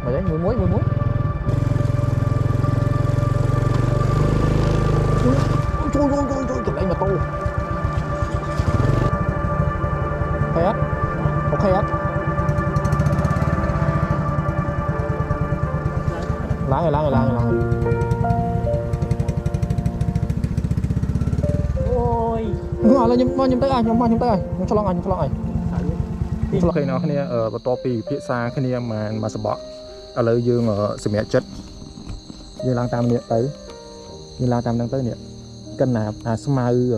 mày đấy muối trôi chụp anh mà to hết ok hết láng rồi ôi ngỏ là nhâm tới ai nhâm cho long ai khi nào khi ở bắt to pi phía xa khi nào mà sập bọ ở lời dương ở sầm mẹ chất như lang tam niệm tới như lang tam đang tới niệm cân nào smile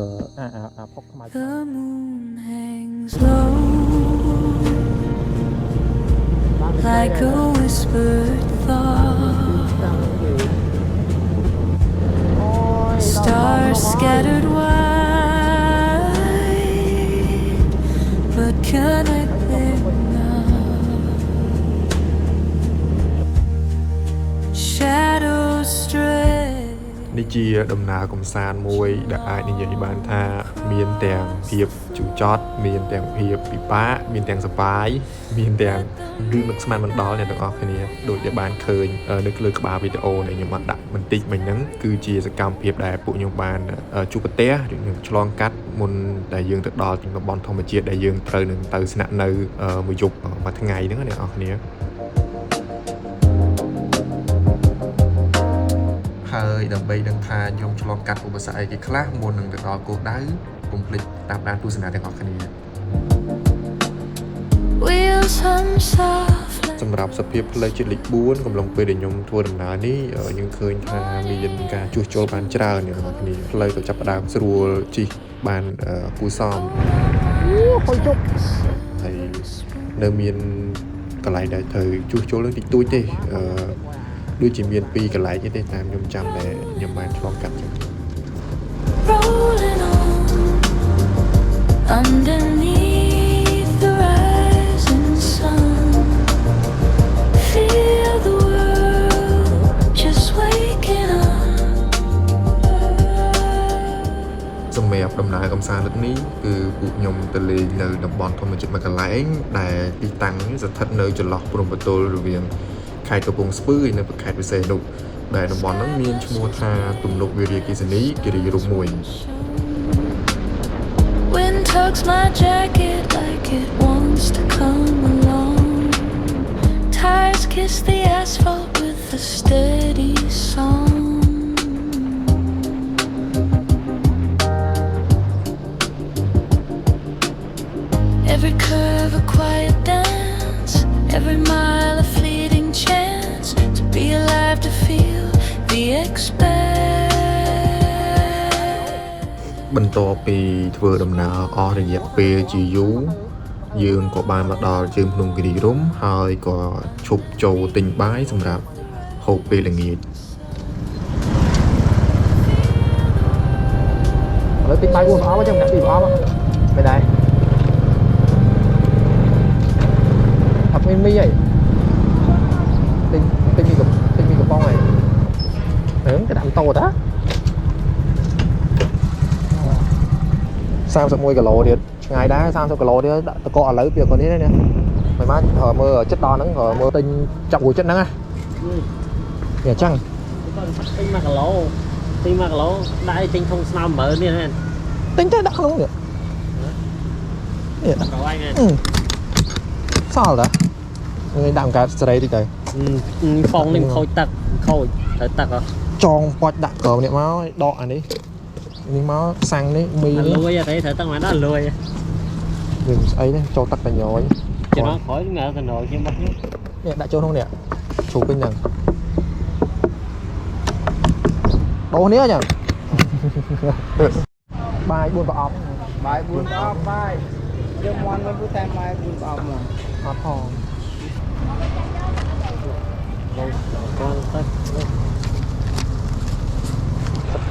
ở phóc smile like a whispered thought stars scattered wide but connected now shadows stray នេះជាដំណើរកំសាន្តមួយដែលអាចនិយាយបានថាមានទាំងភាពជូរចត់មានទាំងភាពពិបាកមានទាំងសប្បាយមានទាំងរឿងនឹកស្មានមិនដល់អ្នកទាំងអស់គ្នាដូចដែលបានឃើញនៅលើក្បាលវីដេអូដែលខ្ញុំបានដាក់បន្តិចមិញហ្នឹងគឺជាសកម្មភាពដែលពួកខ្ញុំបានជួបប្រទះឬនឹងឆ្លងកាត់មុនដែលយើងទៅដល់តំបន់ធម្មជាតិដែលយើងត្រូវនឹងទៅស្នាក់នៅមួយយប់មួយថ្ងៃហ្នឹងអ្នកទាំងអស់គ្នាហើយដើម្បីដឹងថាខ្ញុំឆ្លងកាត់ឧបសគ្គអីគេខ្លះមុននឹងទៅដល់គោលដៅកុំភ្លេចតាមដានទស្សនាទាំងអស់គ្នាសម្រាប់សភាពផ្លូវជាតិលេខ4កំឡុងពេលដែលខ្ញុំធ្វើដំណើរនេះយើងឃើញថាមានការជួសជុលបានច្រើនអ្នកនរគ្នាផ្លូវក៏ចាប់ផ្ដើមស្រួលជិះបានគួរសមហុយជប់ហើយនៅមានកន្លែងដែលត្រូវជួសជុលតិចតួចទេដូចជាមាន2កន្លែងទេតាមខ្ញុំចាំដែលខ្ញុំបានឆ្លងកាត់ចឹងសម្រាប់ដំណើរកំសាន្តលើកនេះគឺពួកខ្ញុំទៅលេងនៅតំបន់ធម្មជាតិមួយកន្លែងដែលទីតាំងនេះស្ថិតនៅចន្លោះព្រំប្រទល់រវាងខេត្តកំពង់ស្ពឺនិងខេត្តវិសេនុដែលតំបន់ហ្នឹងមានឈ្មោះថាទំនប់វារីអគ្គិសនីគិរីរំ1 Wind tugs my jacket like it wants to come along Tires kiss the asphalt with a steady song Every curve a quiet dance Every mile a fleeting chance To be alive to feel the expect បន្ទាប់ពីធ្វើដំណើរអស់រយៈពេលជាយូរយើងក៏បានមកដល់ជើងភ្នំគិរីរម្យហើយក៏ឈប់ចូលទិញបាយសម្រាប់ហូបពេលល្ងាចឥឡូវទិញបាយ4ប្រអប់ចាំម្នាក់2ប្រអប់មិនដែរអត់មានមីអីទិញមីកំប៉ុងអីហ្នឹងគេដាក់ម៉ូតូតា31គីឡូទៀតឆ្ងាយដែរ30គីឡូទៀតដាក់តកឥឡូវពីកូននេះនេះមិនមកមើលចិត្តដល់ហ្នឹងមើលទិញចាប់រួចចិត្តហ្នឹងណានេះអញ្ចឹងទិញ1គីឡូដាក់ទិញធុងស្នោ10000នេះមែនទិញទៅដាក់ក្នុងនេះដាក់កៅអីហ្នឹងសល់តានេះដាក់កាសេរីតិចទៅហ្វុងនេះខូចទឹកត្រូវទឹកហ៎ចងប៉ាច់ដាក់ក្រោមនេះមកដកអានេះមកសាំងនេះមីនេះលួយអីត្រូវទឹកមកដល់លួយវាស្អីនេះចូលទឹកតញយចំណងក្រោយងាកណយជាមកនេះដាក់ចូលក្នុងនេះជ្រូកពេញហ្នឹងដូរនេះអញ្ចឹងបាយ4ប្រអប់បាយ4ប្រអប់បាយយើងមន់មិនព្រោះតែបាយ4ប្រអប់មកអត់ផងចូលទឹក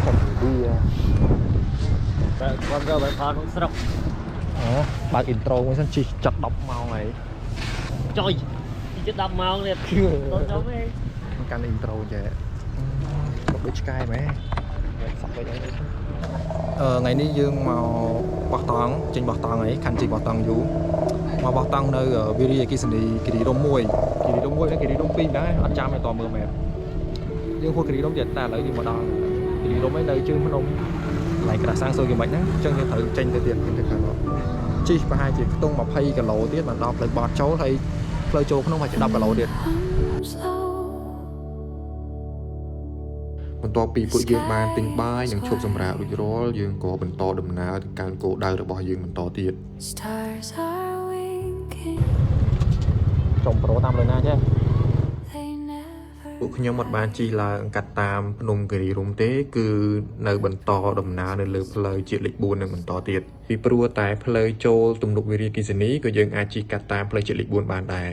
ទឹកពីគាត់ទៅបាយផាក្នុងស្រុកបើកអ៊ីនត្រូមួយសិនជិះចាត់10ម៉ោងហើយចុយជិះ10ម៉ោងទៀតចូលចូលទេកាន់អ៊ីនត្រូចេះដូចឆ្កែមែនសក់វិញថ្ងៃនេះយើងមក បោះតង់ចេញបោះតង់អីខាន់ចេញបោះតង់យូរមកបោះតង់នៅវិរិយអគ្គិសនីគិរីរំ1គិរីរំ1និងគិរីរំ2ដែរអត់ចាំឲ្យតមើលមែនយើងហួសគិរីរំទៀតតែឥឡូវយើងមកដល់គិរីរំឯនៅជើងភ្នំកន្លែងក្រាសាំងសូយយ៉ាងម៉េចហ្នឹងអញ្ចឹងយើងត្រូវចេញទៅទៀតយើងទៅខាងនោះជីប្រហែលជាខ្ទង់20គីឡូទៀតបានដល់ផ្លូវបត់ចូលហើយផ្លូវចូលក្នុងមកជា10គីឡូទៀតបន្ទាប់ពីពួកយើងបានទិញបាយនិងឈប់សម្រាករួចរាល់យើងក៏បន្តដំណើរទៅកាន់គោលដៅរបស់យើងបន្តទៀតចំប្រូតាមលើណាចេះពួកខ្ញុំអត់បានជិះឡើងកាត់តាមភ្នំគិរីរំទេគឺនៅបន្តដំណើរនៅលើផ្លូវជាតិលេខ4នឹងបន្តទៀតពីព្រោះតែផ្លូវចូលទំនប់វារីអគ្គិសនីក៏យើងអាចជិះកាត់តាមផ្លូវជាតិលេខ4បានដែរ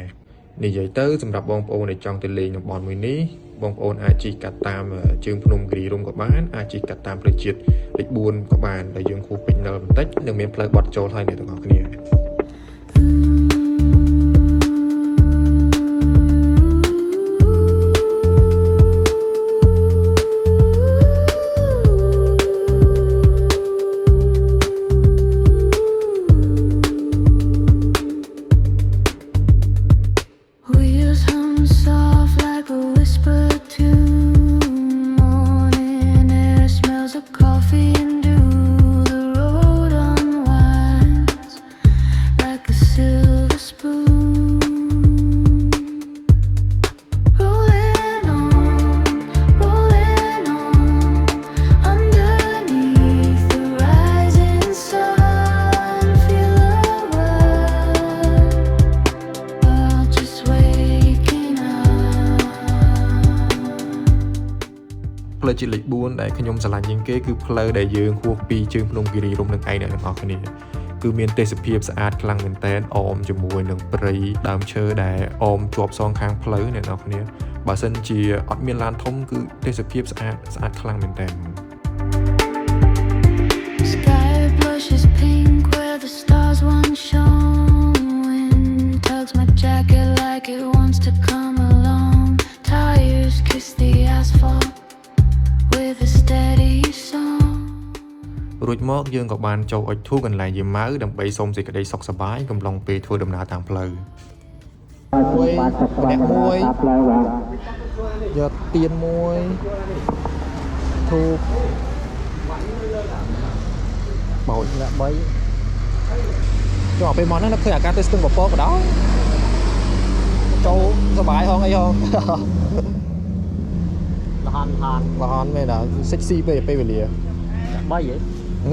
និយាយទៅសម្រាប់បងប្អូនដែលចង់ទៅលេងតំបន់មួយនេះបងប្អូនអាចជិះកាត់តាមជើងភ្នំគិរីរំក៏បានអាចជិះកាត់តាមផ្លូវជាតិលេខ4ក៏បានដែលយើងហួសពេញនៅបន្តិចនឹងមានផ្លូវបត់ចូលហើយអ្នកទាំងអស់គ្នា ផ្លូវជាតិលេខ4ដែលខ្ញុំស្រឡាញ់ជាងគេគឺផ្លូវដែលយើងហួសពីជើងភ្នំគិរីរំនឹងឯងអ្នកទាំងអស់គ្នាគឺមានទេសភាពស្អាតខ្លាំងមែនទែនអមជាមួយនឹងព្រៃដើមឈើដែលអមជាប់សងខាងផ្លូវអ្នកទាំងអស់គ្នាបើសិនជាអត់មានឡានធំគឺទេសភាពស្អាតខ្លាំងមែនទែនរួចមកយើងក៏បានចូលអុជធូបកន្លែងយាម៉ៅដើម្បីសូមសេចក្តីសុខសប្បាយកំឡុងពេលធ្វើដំណើរតាមផ្លូវមួយអ្នកមួយយកទៀនមួយធូបបោចអ្នក3ចុះពេលមកហ្នឹងឃើញអាការទៅស្ទឹងបពកក៏ដល់ចូលសប្បាយហងអីហងលហនមែនដល់សិចស៊ីពេលវេលា3ហ៎3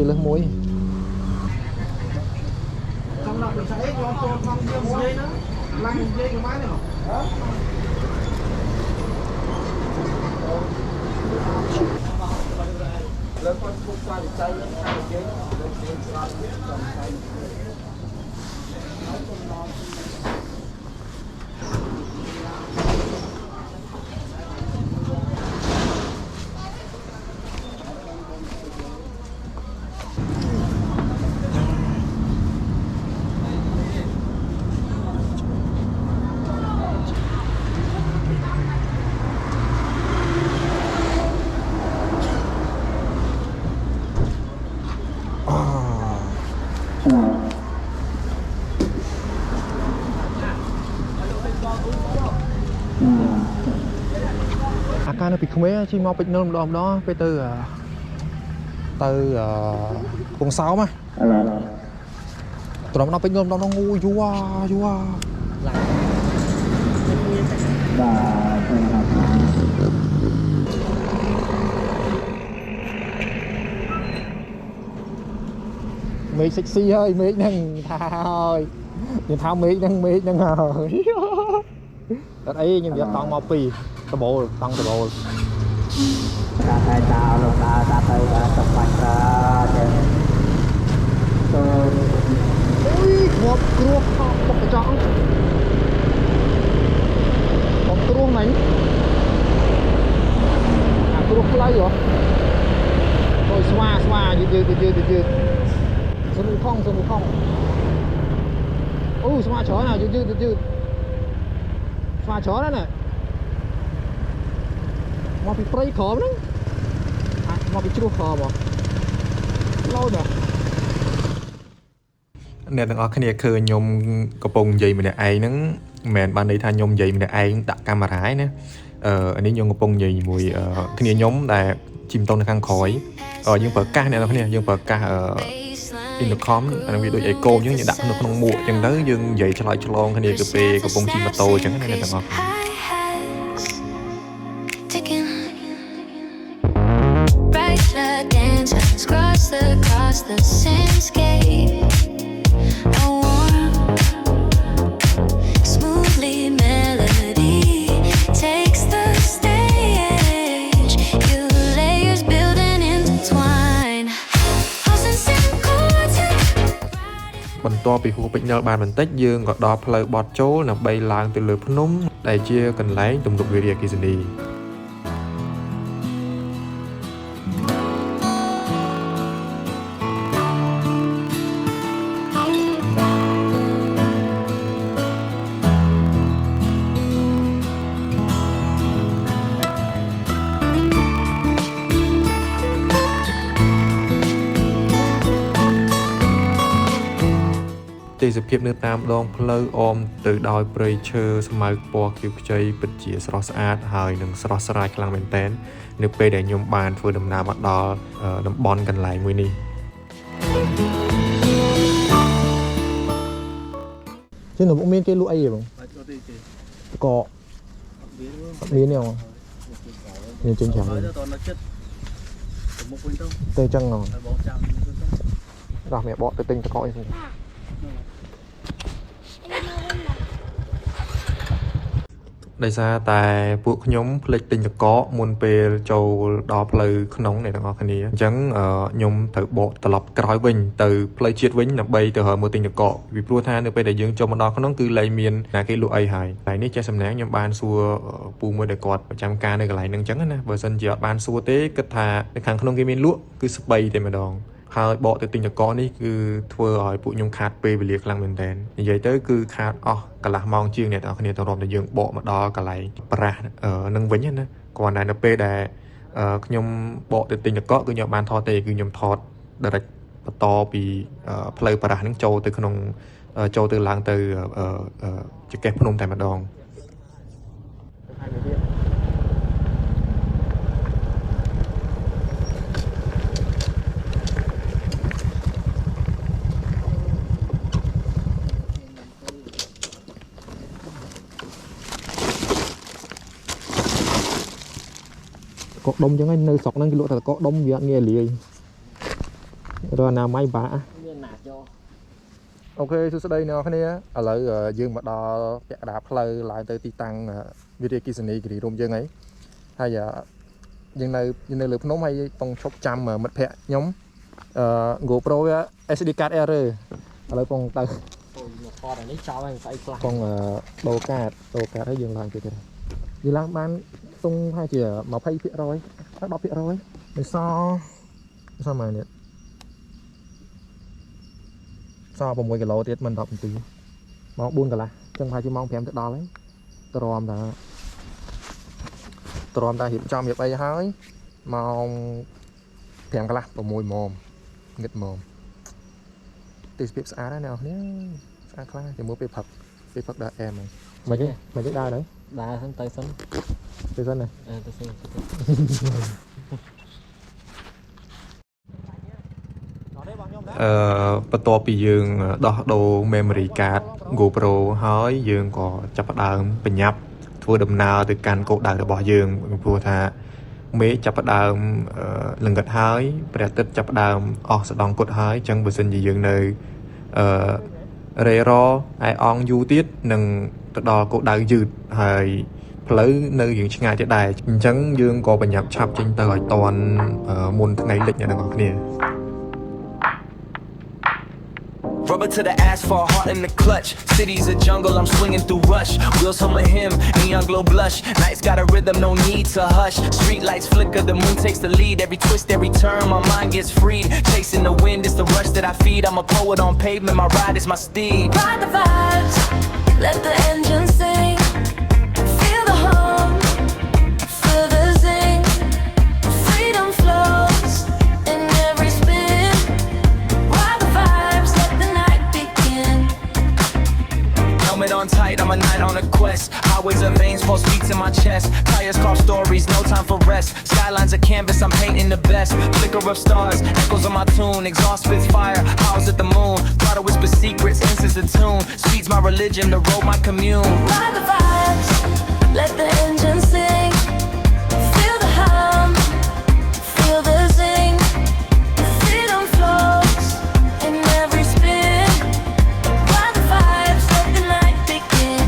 លើស1trong lòng mình sẽ cho con dây nó lăn dây của máy này mà lớn con không qua được dây hai dâyអាការនៅពីក្មេងជិះមកពេជ្រនល់ម្ដងពេលទៅពងសោមហ៎ត្រង់ដល់ពេជ្រនល់ម្ដងនោះងូយូមេឃសិចស៊ីហើយមេឃហ្នឹងថាហើយខ្ញុំថាមេឃហ្នឹងហើយអត់អីខ្ញុំយកតង់មកពីតបូលតង់តបូលតាតែតាលោកតាទៅសម្បាច់ប្រាចឹងទៅអូយគ្រាប់គ្រួខប់បុកកញ្ចក់បំទ្រង់ហ្នឹងអាគ្រួផ្លូវហ៎អូយស្វាយឺតសនុខំអូស្វាច្រើនណាយឺតស្វាច្រើនណាមកពីព្រៃក្រមហ្នឹងមកពីជ្រោះក្រមហ៎ lâu nè អ្នកទាំងអស់គ្នាឃើញខ្ញុំកំពុងនិយាយម្នាក់ឯងហ្នឹងមិនមែនបានន័យថាខ្ញុំនិយាយម្នាក់ឯងដាក់កាមេរ៉ាឯណាអានេះខ្ញុំកំពុងនិយាយជាមួយគ្នាខ្ញុំដែលជីមតូននៅខាងក្រោយយើងប្រើកាសអ្នកនរគ្នាយើងប្រើកាសintercom អានេះវាដូចអេកូយើងដាក់ក្នុងមួកអញ្ចឹងទៅយើងនិយាយឆ្លើយឆ្លងគ្នាទៅពេលកំពុងជិះម៉ូតូអញ្ចឹងណាអ្នកទាំងអស់ Across the sandscape, a warm, smoothly melody takes the stage. You layers build and intertwine. បន្ទាប់ពីហួសពេជ្រញល់បានបន្តិចយើងក៏ដល់ផ្លូវបត់ចូលដើម្បីឡើងទៅលើភ្នំដែលជាកន្លែងទំនប់វារីអគ្គិសនី ទេសភាពនៅតាមដងផ្លូវអមទៅដោយព្រៃឈើស្មៅពណ៌ខៀវខ្ចីពិតជាស្រស់ស្អាតហើយនឹងស្រស់ស្រាយខ្លាំងមែនទែននៅពេលដែលខ្ញុំបានធ្វើដំណើរមកដល់តំបន់កន្លែងមួយនេះ chứ nó cũng miên cái lụa gì không có miên nào nhìn trên chảo tê chân rồi rồi mẹ bỏ tê tinh cho coi không ដោយសារតែពួកខ្ញុំភ្លេចទិញតកកមុនពេលចូលដល់ផ្លូវក្នុងអ្នកទាំងអស់គ្នាអញ្ចឹងខ្ញុំត្រូវបកត្រឡប់ក្រោយវិញទៅផ្លូវជាតិវិញដើម្បីទៅរកមើលទិញតកកពីព្រោះថានៅពេលដែលយើងចូលមកដល់ក្នុងគឺលែងមានណាគេលក់អីហើយតែនេះចេះសំណាងខ្ញុំបានសួរពូមួយដែលគាត់ប្រចាំការនៅកន្លែងហ្នឹងអញ្ចឹងណាបើសិនជាអត់បានសួរទេគិតថានៅខាងក្នុងគេមានលក់គឺស្បីតែម្ដង ហើយបកទៅទិញតកកនេះគឺធ្វើឲ្យពួកខ្ញុំខាតពេលវេលាខ្លាំងមែនទែននិយាយទៅគឺខាតអស់កន្លះម៉ោងជាងអ្នកទាំងអស់គ្នាទៅរួមតែយើងបកមកដល់កន្លែងប្រាស់នឹងវិញណាគ្រាន់តែនៅពេលដែលខ្ញុំបកទៅទិញតកកគឺខ្ញុំបានថតទេគឺខ្ញុំថត direct បន្តពីផ្លូវប្រាស់ហ្នឹងចូលទៅក្នុងចូលទៅឡើងទៅចកេះភ្នំតែម្ដង có đông chứ ngay nơi sọc năng cái lụa thật có đông việc nghe lì rồi nào may bả ok sau đây nó cái này ở lại dương mà đo đạp phơi lại tới tăng video kia này thì rung dương ấy hay giờ dương này lượt nóng hay tông chốc trăm mà mất phe nhóm GoPro SD card R ở lại con tay con đồ card thấy dương làm cái gì làm ban tung hai chỉ mà phay phía rồi các đọc phía rồi để sao mà nè sao bằng 1 kg tiết mình đọc một tí mong buôn cả là chân phải chỉ mong phèm tới đó lấy tròn ta hiệp trong hiệp bay hái mong phèm cả là bằng mùi mồm nghịch mồm tí xếp xa đó nào nhé xa khá thì mua bê phật đã em này mày chứ đa đấy đa thân tay sân này tay sân បន្ទាប់ពីយើងដោះដូរ memory card GoPro ហើយយើងក៏ចាប់ផ្ដើមបញ្ញាប់ធ្វើដំណើរទៅកាន់គោលដៅរបស់យើងព្រោះថាមេឃចាប់ផ្ដើមលង្កត់ហើយព្រះអាទិត្យចាប់ផ្ដើមអស់សដង់គុតហើយអញ្ចឹងបើសិនជាយើងនៅរេរ៉ឯអងយូរទៀតនឹងទៅដល់គោលដៅយឺតហើយផ្លូវនៅយើងឆ្ងាយទៀតដែរអញ្ចឹងយើងក៏បញ្ញាប់ឆាប់ចេញទៅឲ្យតាន់មុនថ្ងៃលិចអ្នកទាំងអស់គ្នា Rubber to the asphalt, heart in the clutch. City's a jungle, I'm swinging through rush. Wheels hum of him, neon glow blush. Nights got a rhythm, no need to hush. Street lights flicker, the moon takes the lead. Every twist, every turn, my mind gets freed. Chasing the wind, it's the rush that I feed. I'm a poet on pavement, my ride is my steed. Ride the vibes, let the engine sing. Feel the hum, feel the zing. Freedom flows in every spin. on a quest. Highways of veins, false beats in my chest. Tires carve stories, no time for rest. Skylines of canvas, I'm painting the best. Flicker of stars, echoes of my tune. Exhaust spits fire, house at the moon. Try to whisper secrets, incense the tune. Speed's my religion, the road my commune. Ride the vibes, let the engine sing. Feel the hum, feel the zing. Freedom flows in every spin. Ride the vibes, let the night begin.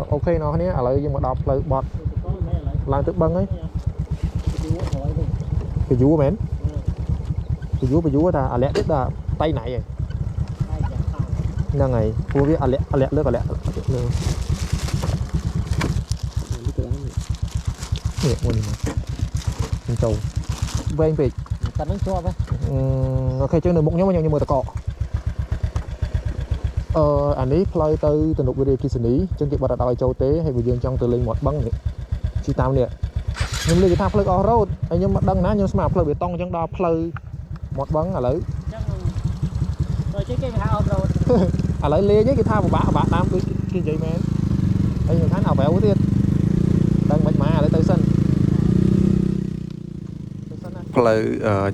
Ok nó này, lại nhưng mà đọc lại bọt làm tự băng ấy. Cái vú mến. Cái vú ta lẹ biết là tay này rồi. Đang ngày, cô biết lẹ lướt lẹ. Nè, mua đi mà. Mình trầu. Về anh về. Tấn nó cho vậy. Ok, chứ nơi bụng nhóm nhau như mưa ta cọ. Anh ấy play từ nụ video kia ní chân kịp bật đòi châu tế hay vừa dương trong từ lên một băng này chỉ tao nè nhưng lấy cái tháp play off road anh nhưng mà đăng ná nhưng mà play bê tông trong đó play một băng à lấy rồi chứ cái tháp off road à lấy lê với cái tháp của bạn nam cái gì mà anh những cái nào béo tiên đăng mạnh mà lấy tới sân play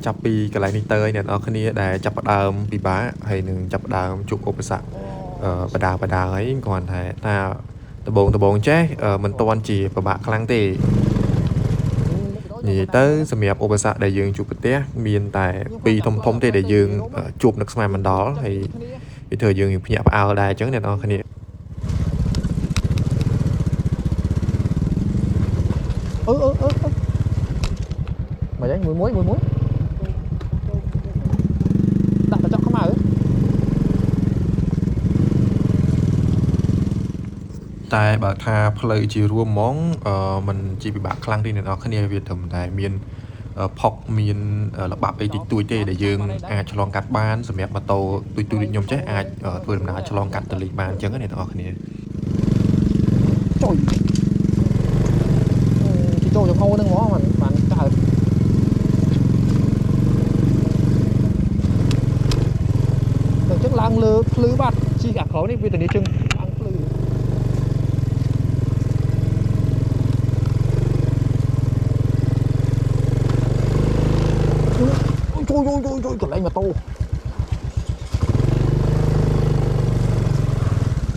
chập pi cái lại đi tới nè nó cái này để chập đàm bị bá hay đừng chập đàm chụp ốp sạc bà đà ấy còn thế ta tờ bồn chết mình toàn chỉ và bạn kháng tệ nhỉ tới xem đẹp ốp sạc để dương chụp té miền tại pi thông tê để dương chụp được smart mình đó thì thời dương nhập nhập ao đài chấn này nó cái này mà đánh mùi muối đặt vào trong không mà tại bà tha play chỉ rùa món mình chỉ bị bạc khăn đi nên nó khá nhiều việc thầm tại miền phọc miền là bạp ấy thì tuổi tê để dương cho lon cắt ban sầm đẹp mà tàu tuổi nhom chết tuổi đầm nào cho lon cắt từ lịch ban chấn cái này nó khá nhiều trời trôi trong hô nó ngó mà bạn cả chắc lang lư bát chi cả khó đi vì từ đi chừng lang lư trôi cái này mà to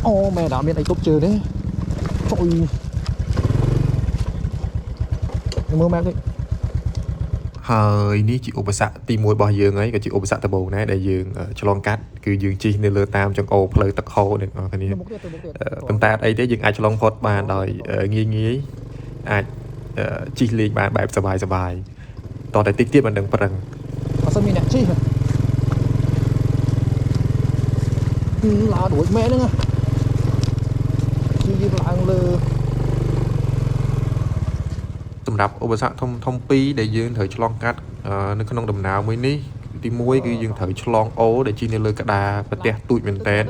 ô mẹ đã biết anh tốt chưa đấy trôi mưa mát đi hơi ní chị ốp sạ tìm mùi bò dương ấy cái chị ốp sạ tờ bầu này để dương cho lon cắt cứ dương chi nên lơ tam trong ốp lời tật khô này cái này tầm ta ấy thế dương ai cho lon phốt bàn đòi nghi ai chi liền bàn bài sờ bài tỏ tại tích tiếp bàn đừng phần sao mi nè chi hả là đuổi mẹ nữa chi là lơสำหรับอุปสรรคทมปีได้ยืนเถยฉลองกัดนึกขนมดำนาวมื้อนี้ที่มวยคือยืนเถยฉลองโอได้จีนเลยกระดาประเทศตุยเหมือนแตน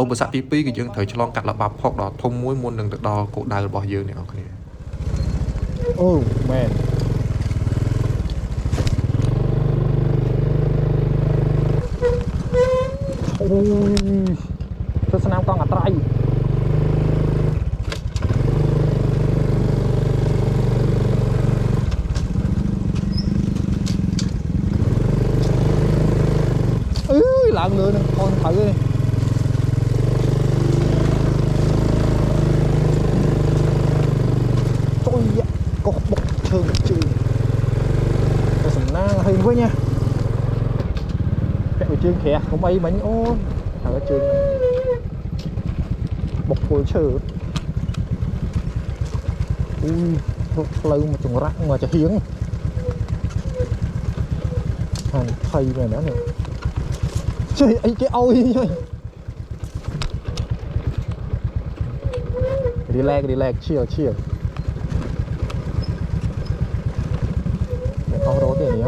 อุปสรรคที่ปีคือยืนเถยฉลองกัดระบาดพอกดอกทมมวยมวลหนึ่งดอกโกดาวบ่ยืนเนี่ยโอเคโอ้แม่โอ้ยสนามกองอัตราlợn nữa nè con thử đi tôi có một trường trường cái sừng na hình với nha cái trường khẽ không bay bánh ô thằng cái trường một hồi chờ ui lâu mà trùng rác mà cho hiến hàng thầy này nữa nè trời ấy cái ôi đi lag chill để con rốt tiền nhá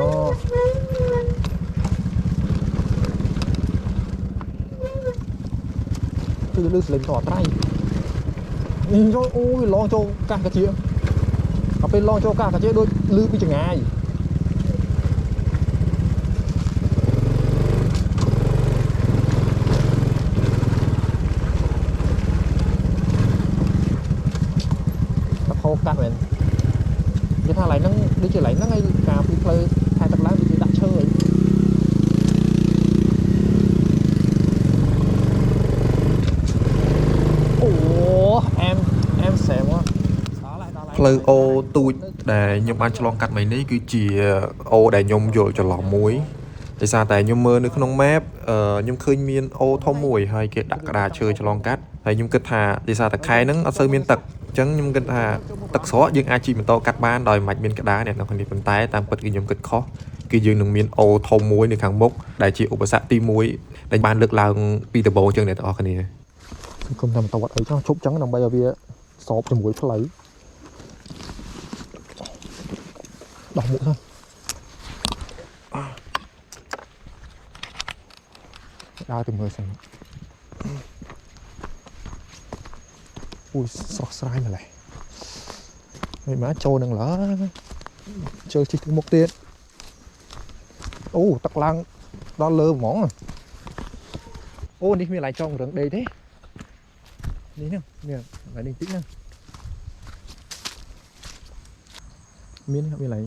từ từ lên tỏ tay nhìn rồi ôi lo cho cả cái chuyện เอาไปลองโชว์กากระเจี๊ยด้วยลือไปจังไงตะโคกัดเหมือนnhư thà lại nó đi chơi lại nó ngay cà phê phơi hai tập lá đi chơi đặt chơi ủa em xém quá ផ្លូវអូទូចដែលខ្ញុំបានឆ្លងកាត់មកនេះគឺជាអូដែលខ្ញុំយល់ច្រឡំមួយដោយសារតែខ្ញុំមើលនៅក្នុង map ខ្ញុំឃើញមានអូធំមួយហើយគេដាក់ក្តារឈើឆ្លងកាត់ហើយខ្ញុំគិតថាដោយសារតែខែហ្នឹងអត់សូវមានទឹកអញ្ចឹងខ្ញុំគិតថាទឹកស្រកយើងអាចជិះម៉ូតូកាត់បានដោយមិនមានក្តារអ្នកនរគ្នាប៉ុន្តែតាមពិតគឺខ្ញុំគិតខុសគឺយើងនឹងមានអូធំមួយនៅខាងមុខដែលជាឧបសគ្គទី1ដែលបានលើកឡើងពីដំបូងអញ្ចឹងអ្នកនរគ្នាគុំថាម៉ូតូអត់អីចង់ឈប់អញ្ចឹងដើម្បីឲ្យវាសោបជាមួយផ្លូវដោះមុខទៅដើរទៅមើលសិនអូយស្រស់ស្រាយម្ល៉េះមិនមកចូលនឹងឡើយជើជិះទៅមុខទៀតអូទឹកឡើងដល់លើហ្មងអូនេះមានកន្លែងចងរឹងដេកទេនេះហ្នឹងមានកន្លែងនេះតិចហ្នឹងមានកន្លែង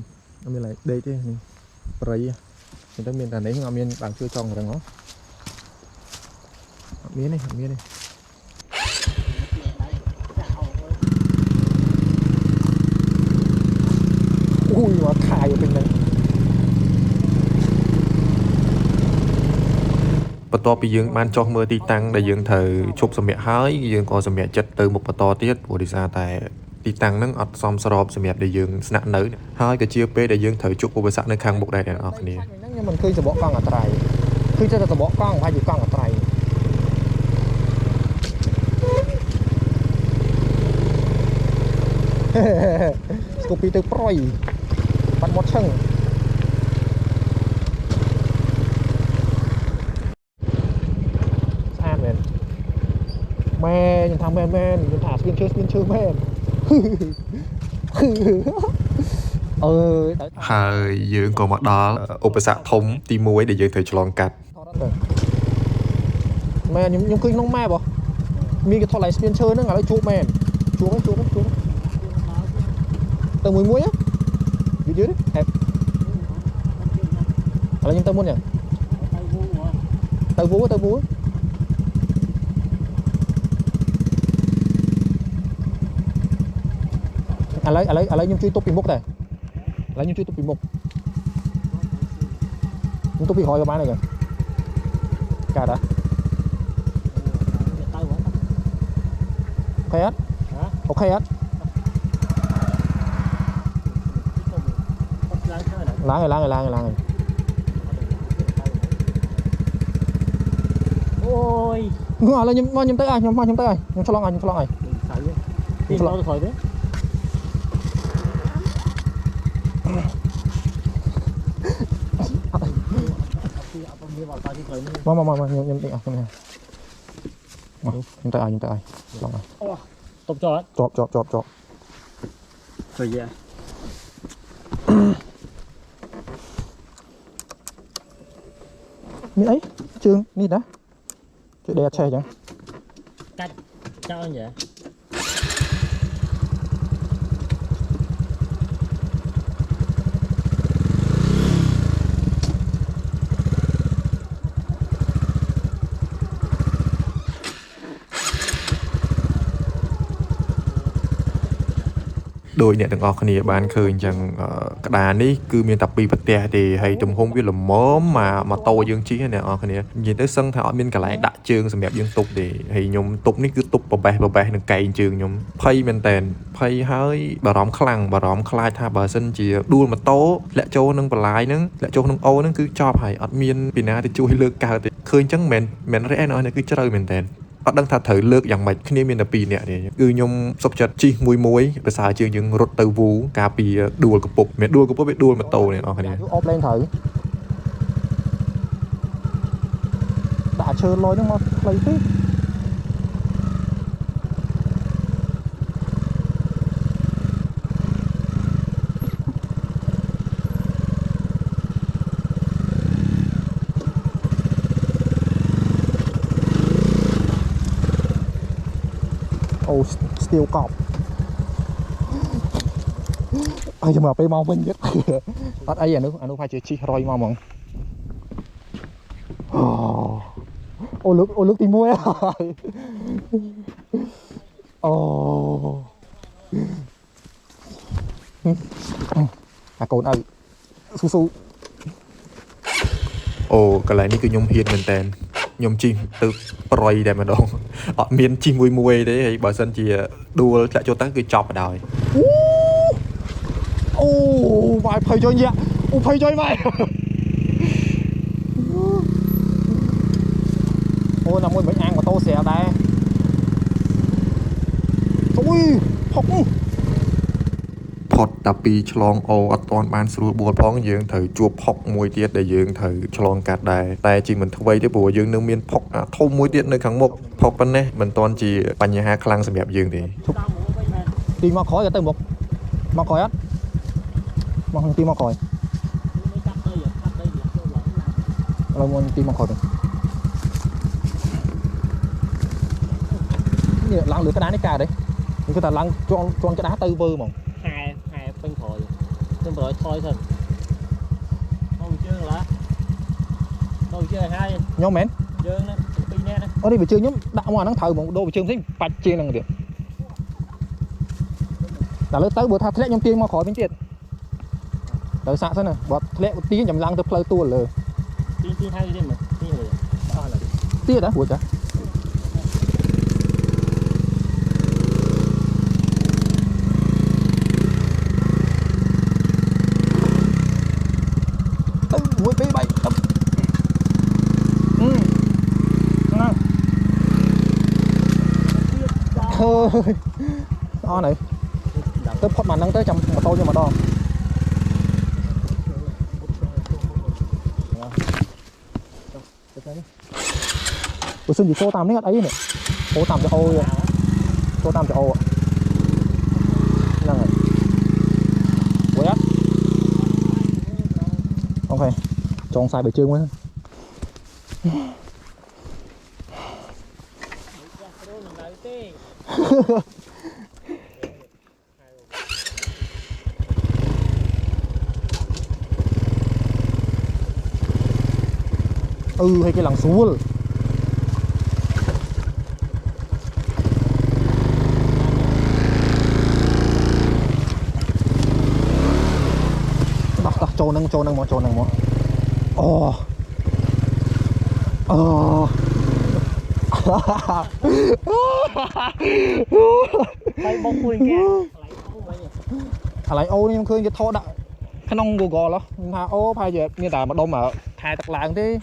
ដេកទេនេះព្រៃហ្នឹងទៅមានតែនេះអត់មានបានជួយចងរឹងហ៎អត់មានទេអូយមកខាយទៅហ្នឹងបន្ទាប់ពីយើងបានចុះមើលទីតាំងដែលយើងត្រូវជប់សម្រាប់ហើយយើងក៏សម្រាប់ចិត្តទៅមុខបន្តទៀតព្រោះដោយសារតែទីតាំងហ្នឹងអត់សមស្របសម្រាប់ដែលយើងស្នាក់នៅហើយក៏ជាពេលដែលយើងត្រូវជួបឧបសគ្គនៅខាងមុខដែរអ្នកនរគ្នាខ្ញុំមិនឃើញសបកកង់អត្រៃឃើញតែសបកកង់ហើយជាកង់អត្រៃស្គូពីទៅប្រយបាត់មាត់ឈឹងស្អាតមែនម៉ែខ្ញុំថាមែនខ្ញុំថាស្ពានឈើមែនហើយយើងក៏មកដល់ឧបសគ្គធំទី1ដែលយើងត្រូវឆ្លងកាត់មែនខ្ញុំឃើញក្នុងម៉ែបមានគេថតឡើងស្ពានឈើហ្នឹងឥឡូវជួបមែនជួបទៅមួយយឺតទេហេតុឥឡូវខ្ញុំទៅមុនយ៉ាងទៅវូឥឡូវខ្ញុំជួយទប់ពីមុខដែរឥឡូវខ្ញុំជួយទប់ពីមុខខ្ញុំទប់ពីក្រោយក៏បានដែរកើតហ៎អូខេអត់ឡើងអូយងល់ឥឡូវខ្ញុំទៅខ្ញុំឆ្លងហើយពីឆ្លងទៅក្រោយទេមកខ្ញុំទៅខ្ញុំទៅឆ្លងហើយតបចោតទៅយ៉ាមានអីជើងនេះណាជួយដេកឆេះអញ្ចឹងកាច់ចោលយ៉ាដោយអ្នកទាំងអស់គ្នាបានឃើញអញ្ចឹងក្តារនេះគឺមានតែពីរប្រទេសទេហើយទំហំវាល្មមមកម៉ូតូយើងជិះអ្នកទាំងអស់គ្នានិយាយទៅសឹងថាអត់មានកន្លែងដាក់ជើងសម្រាប់យើងទប់ទេហើយខ្ញុំទប់នេះគឺទប់បបេះនឹងកែងជើងខ្ញុំភ័យមែនតែនភ័យហើយបារម្ភខ្លាចថាបើសិនជាដួលម៉ូតូលាក់ចូលនឹងបន្លាយហ្នឹងលាក់ចូលក្នុងអូហ្នឹងគឺចប់ហើយអត់មានពីណាទៅជួយលើកកើតទេឃើញអញ្ចឹងមិនរ៉េណនេះគឺជ្រៅមែនតែនអត់ដឹងថាត្រូវលើកយ៉ាងម៉េចគ្នាមានតែ2នាក់ទេគឺខ្ញុំសុខចិត្តជិះមួយប្រសើរជាងយើងរត់ទៅវូការពីដួលកពុកមានដួលកពុកវាដួលម៉ូតូនេះអស់គ្នាអូបលេងត្រូវដាក់ឈើលយហ្នឹងមកផ្លូវទេ ô steel cọp ai cho mà pe mau bên nhất tắt ấy anh nước phải chơi chi rồi mau mong ô nước tìm mua ô cồn ơi su su អូកន្លែងនេះគឺខ្ញុំហ៊ានមែនតើខ្ញុំជិះទៅប្រយតែម្ដងអត់មានជិះមួយទេហើយបើសិនជាដួលចាក់ចូលទៅគឺចប់បណ្ដោយ ô vài phơi cho nhẹ ô phơi cho mày ôi là môi bánh ăn mà tô xẻ đây ôi học ផុតតាពីឆ្លងអូអត់ទាន់បានស្រួលបួលផងយើងត្រូវជួបផុកមួយទៀតដែលយើងត្រូវឆ្លងកាត់ដែរតែជាមិនថ្មីទេព្រោះយើងនៅមានផុកធំមួយទៀតនៅខាងមុខផុកប៉ុណ្ណេះមិនទាន់ជាបញ្ហាខ្លាំងសម្រាប់យើងទេ đi mà khỏi rồi tới một mà khỏi á mà không đi mà khỏi rồi muốn đi mà khỏi rồi lăn lửa cái đá này cả đấy người ta lăn cho cái đá tư vơ mà hai bên phổi thôi thôi đâu chưa là đâu chưa hai nhóm mến dương đó pin nè ở đây bị chơi nhóm đạo mà nó thở một đô bị chơi thích bạch chơi là được đã lấy tới bữa thà thét nhóm tiên mà khỏi bên tiền tới sạ thế này bọt thét tí nhầm lăng tới play tua lờ pin hai đi mà pin rồi tia đó buổi chả mũi bay bay thôi đó này tới phốt màn nâng tới trăm mà tôi nhưng mà đo tôi xin gì tô tam đấy ấy nè tô tam cho ô vậy tô tam cho ô ạ này quay á ok tròn sai bề chương quá hay cái lằng xuống đọc trâu nâng mỏ ồ tay bông quên kia lại ô nhưng khơi cái thô đã cái nông gồ gò đó mà ô phải giờ như là mà đông ở khai tắc làng thế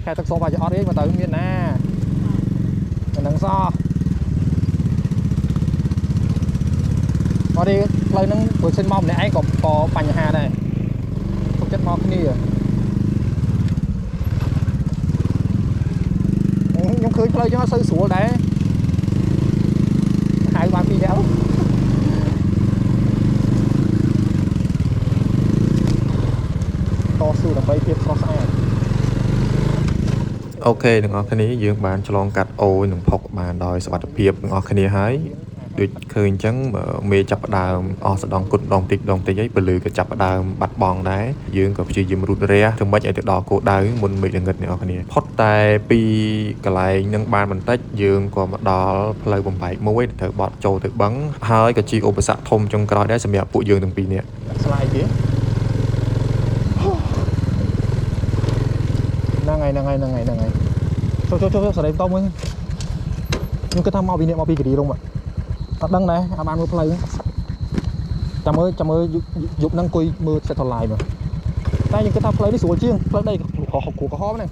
khai tắc số phải cho đấy mà tới miền nè mình đằng so ở đây lời nâng vừa xin mong này anh có bánh hà này không chất mong cái gì à nhưng khơi lời cho nó sơi sủa đấy hai ba phi đéo to sư là bay tiếp so sai អូខេទាំងអស់គ្នាយើងបានឆ្លងកាត់អូនឹងផុកបានដោយសុវត្ថិភាពទាំងអស់គ្នាហើយដូចឃើញអញ្ចឹងមេចាប់ផ្ដើមអស់សដងគុតដងតិចហើយពលឺក៏ចាប់ផ្ដើមបាត់បង់ដែរយើងក៏ព្យាយាមរត់រះធ្វើម៉េចឲ្យទៅដល់គោលដៅមុនមេឃល្ងិតអ្នកនរគ្នាផុតតែពីកន្លែងនឹងបានបន្តិចយើងក៏មកដល់ផ្លូវបំបែកមួយត្រូវបត់ចូលទៅបឹងហើយក៏ជាឧបសគ្គធំចុងក្រោយដែរសម្រាប់ពួកយើងទាំងពីរនាក់ ស្លាយទេហ្នឹងហើយចូលសរេតមួយខ្ញុំគិតថាមកពីនេះមកពីគិរីរំអត់ដឹងដែរអាបានមើលផ្លូវចាំមើលយប់ហ្នឹងអង្គុយមើល satellite មកតែខ្ញុំគិតថាផ្លូវនេះស្រួលជាងផ្លូវដីក្រហមហ្នឹង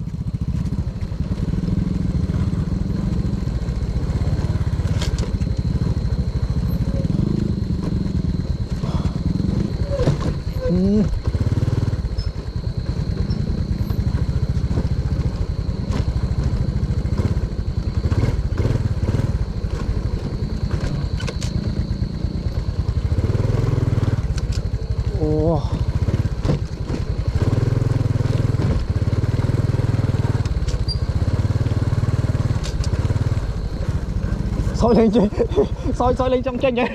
soi lên chơi soi lên trong tranh nhé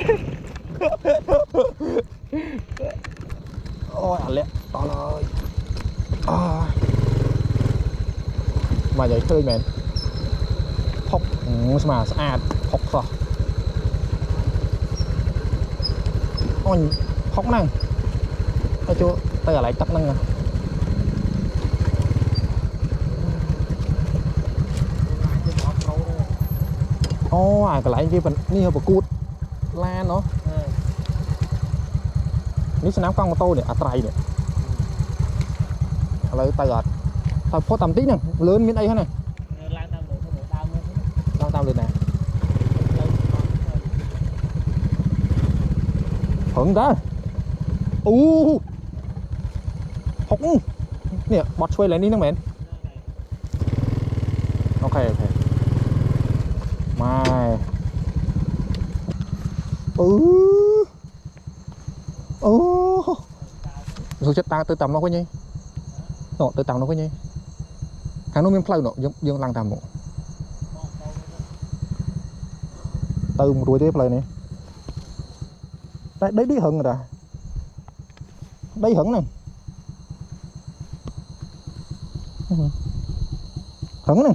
ôi lẹ to rồi mà vậy khơi mẹ phọc mà sạch phọc sao ôi phọc năng ta chưa tay lại tắt năng à ô cái lại cái phầnนี่hợp cút la nóนี่สนามกล้องมอโต้เนี่ยอัตไรเนี่ยอะไรตลอดถ้าพอต่ำติ๊กเนี่ยเลื่อนมิดไอ้เขาเนี่ยล่างตามเลยนะถึงได้หกเนี่ยบอสช่วยอะไรนี่น้องแมนโอเคมาsố chất ta từ tầm nó có nhỉ nọ từ tầm nó có nhỉ hàng nó miếng phơi nọ dương lang tầm nọ từ một đuôi tiếp lời này đấy đi hận rồi đây hận này hận này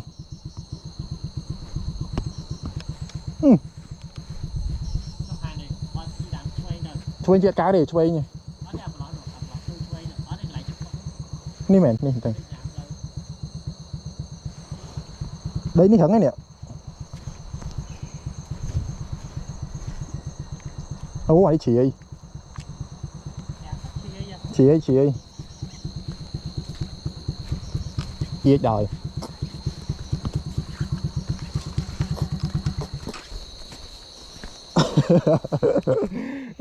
ช่วยเจี๊ยก้าดิช่วยนี่นี่แมนนี่จริงđâyนี่hẳn này nè ố ấy chị ơi gì đời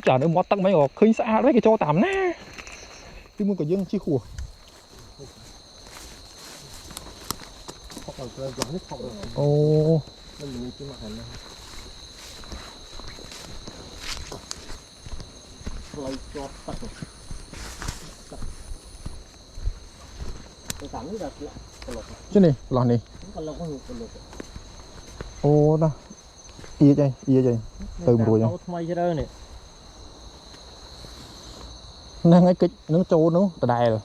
chả nữa mót tăng mấy ngọc khinh xa đấy cái cho tạm na đi mua cả dương chi khủa ô chứ này lò này ô đó ia đây từ một rồi năng cái kịch nó trâu nó từ đài rồi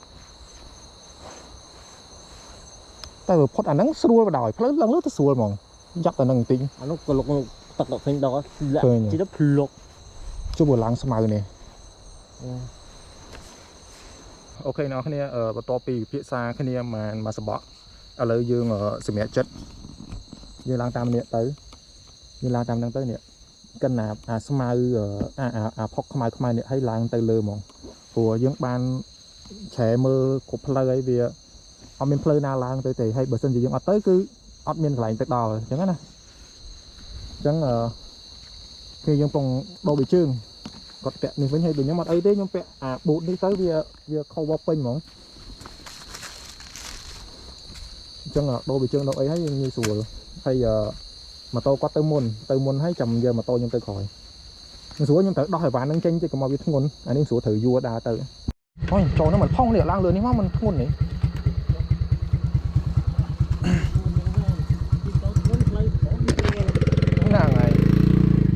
tay vừa phốt nắng xua vào đòi lớn lớn tới xua mòn dắt từ năng tinh nó còn lục tật độc phim đó chỉ đắp lục chú vừa lắng sao này ok nó cái này ở to pi phía xa cái này mà sập bọ ở lấy dương ở sườn mẹ chất như lang tam nè tới như lang tam đang tới nè cân nạp smile phóc không nè hay lang tới lơ mòn của dương ban trẻ mơ của play vì ông mình play na lang tới thì hay bữa sinh gì dương tới cứ admin lại tới đò chẳng hạn chẳng khi dương phòng đồ bị trương còn kẹt mình vẫn hay bị nhóm mặt ấy đấy nhóm kẹt bụt đi tới vì khâu bóp pin mỏng chẳng là đồ bị trương đâu ấy hay như sùa hay giờ mà tôi có tới môn hay chầm giờ mà tôi nhưng tôi khỏi xuống nhưng tới đo hỏi bán nâng tranh chứ còn mà biết ngôn anh em xuống thử vua đà tới thôi cho nó mình phong liệu lang lừa đi mà mình ngôn này nào này